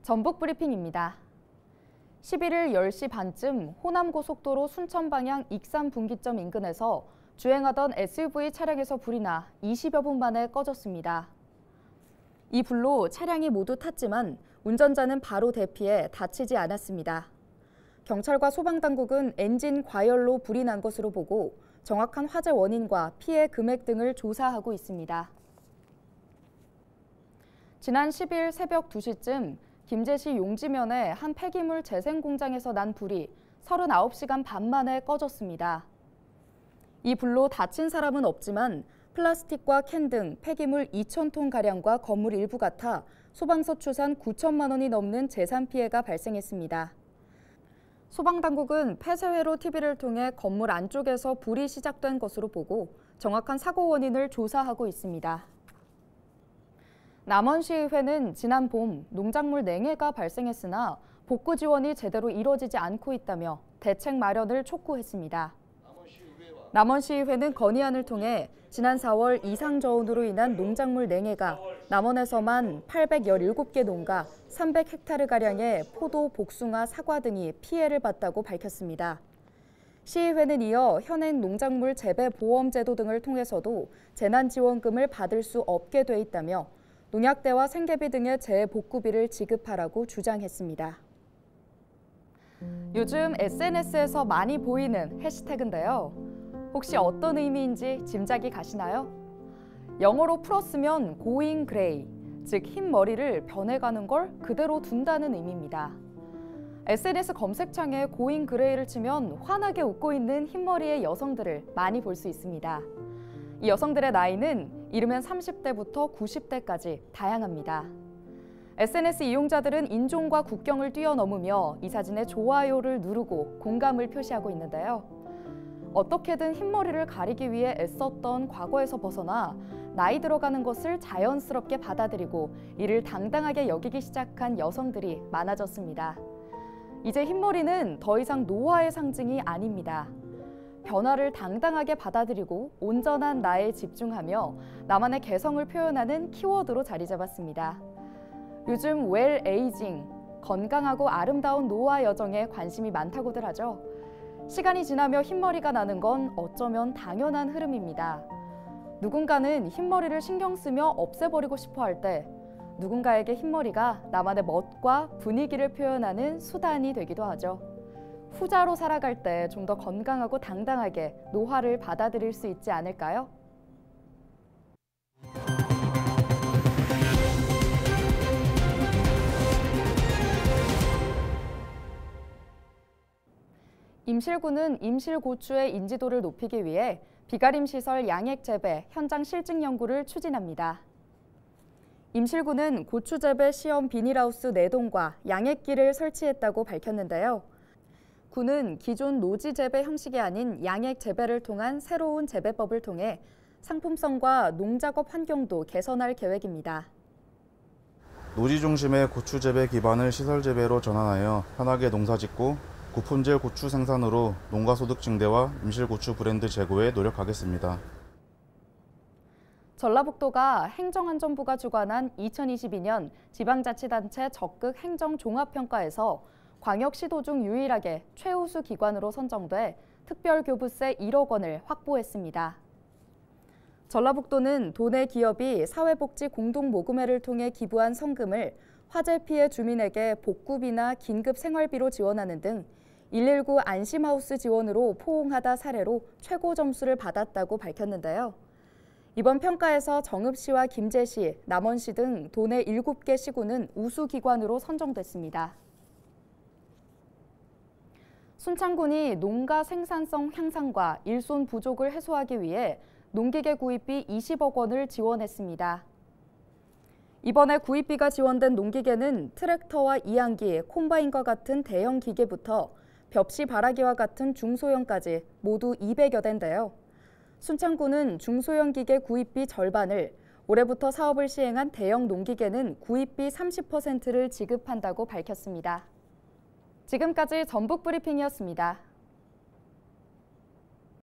전북 브리핑입니다. 11일 10시 반쯤 호남고속도로 순천 방향 익산 분기점 인근에서 주행하던 SUV 차량에서 불이 나 20여 분 만에 꺼졌습니다. 이 불로 차량이 모두 탔지만 운전자는 바로 대피해 다치지 않았습니다. 경찰과 소방당국은 엔진 과열로 불이 난 것으로 보고 정확한 화재 원인과 피해 금액 등을 조사하고 있습니다. 지난 10일 새벽 2시쯤 김제시 용지면의 한 폐기물 재생 공장에서 난 불이 39시간 반 만에 꺼졌습니다. 이 불로 다친 사람은 없지만 플라스틱과 캔 등 폐기물 2,000톤가량과 건물 일부가 타 소방서 추산 9천만 원이 넘는 재산 피해가 발생했습니다. 소방당국은 폐쇄회로 TV를 통해 건물 안쪽에서 불이 시작된 것으로 보고 정확한 사고 원인을 조사하고 있습니다. 남원시의회는 지난 봄 농작물 냉해가 발생했으나 복구 지원이 제대로 이뤄지지 않고 있다며 대책 마련을 촉구했습니다. 남원시의회는 건의안을 통해 지난 4월 이상저온으로 인한 농작물 냉해가 남원에서만 817개 농가 300헥타르가량의 포도, 복숭아, 사과 등이 피해를 봤다고 밝혔습니다. 시의회는 이어 현행 농작물 재배 보험 제도 등을 통해서도 재난지원금을 받을 수 없게 돼 있다며 농약대와 생계비 등의 재복구비를 지급하라고 주장했습니다. 요즘 SNS에서 많이 보이는 해시태그인데요. 혹시 어떤 의미인지 짐작이 가시나요? 영어로 풀었으면 going gray, 즉 흰 머리를 변해가는 걸 그대로 둔다는 의미입니다. SNS 검색창에 going gray를 치면 환하게 웃고 있는 흰머리의 여성들을 많이 볼 수 있습니다. 이 여성들의 나이는 이르면 30대부터 90대까지 다양합니다. SNS 이용자들은 인종과 국경을 뛰어넘으며 이 사진에 좋아요를 누르고 공감을 표시하고 있는데요. 어떻게든 흰머리를 가리기 위해 애썼던 과거에서 벗어나 나이 들어가는 것을 자연스럽게 받아들이고 이를 당당하게 여기기 시작한 여성들이 많아졌습니다. 이제 흰머리는 더 이상 노화의 상징이 아닙니다. 변화를 당당하게 받아들이고 온전한 나에 집중하며 나만의 개성을 표현하는 키워드로 자리 잡았습니다. 요즘 웰 에이징, 건강하고 아름다운 노화 여정에 관심이 많다고들 하죠. 시간이 지나며 흰머리가 나는 건 어쩌면 당연한 흐름입니다. 누군가는 흰머리를 신경 쓰며 없애버리고 싶어 할 때 누군가에게 흰머리가 나만의 멋과 분위기를 표현하는 수단이 되기도 하죠. 후자로 살아갈 때 좀 더 건강하고 당당하게 노화를 받아들일 수 있지 않을까요? 임실구는 임실고추의 인지도를 높이기 위해 비가림시설 양액재배 현장 실증 연구를 추진합니다. 임실구는 고추재배 시험 비닐하우스 4동과 양액기를 설치했다고 밝혔는데요. 구는 기존 노지 재배 형식이 아닌 양액 재배를 통한 새로운 재배법을 통해 상품성과 농작업 환경도 개선할 계획입니다. 노지 중심의 고추 재배 기반을 시설 재배로 전환하여 편하게 농사짓고 고품질 고추 생산으로 농가 소득 증대와 임실고추 브랜드 제고에 노력하겠습니다. 전라북도가 행정안전부가 주관한 2022년 지방자치단체 적극 행정종합평가에서 광역시도 중 유일하게 최우수 기관으로 선정돼 특별교부세 1억 원을 확보했습니다. 전라북도는 도내 기업이 사회복지 공동모금회를 통해 기부한 성금을 화재 피해 주민에게 복구비나 긴급 생활비로 지원하는 등 119 안심하우스 지원으로 포옹하다 사례로 최고 점수를 받았다고 밝혔는데요. 이번 평가에서 정읍시와 김제시, 남원시 등 도내 7개 시군은 우수기관으로 선정됐습니다. 순창군이 농가 생산성 향상과 일손 부족을 해소하기 위해 농기계 구입비 20억 원을 지원했습니다. 이번에 구입비가 지원된 농기계는 트랙터와 이항기, 콤바인과 같은 대형 기계부터 벽시 발화기와 같은 중소형까지 모두 200여 대인데요. 순창군은 중소형 기계 구입비 절반을, 올해부터 사업을 시행한 대형 농기계는 구입비 30%를 지급한다고 밝혔습니다. 지금까지 전북 브리핑이었습니다.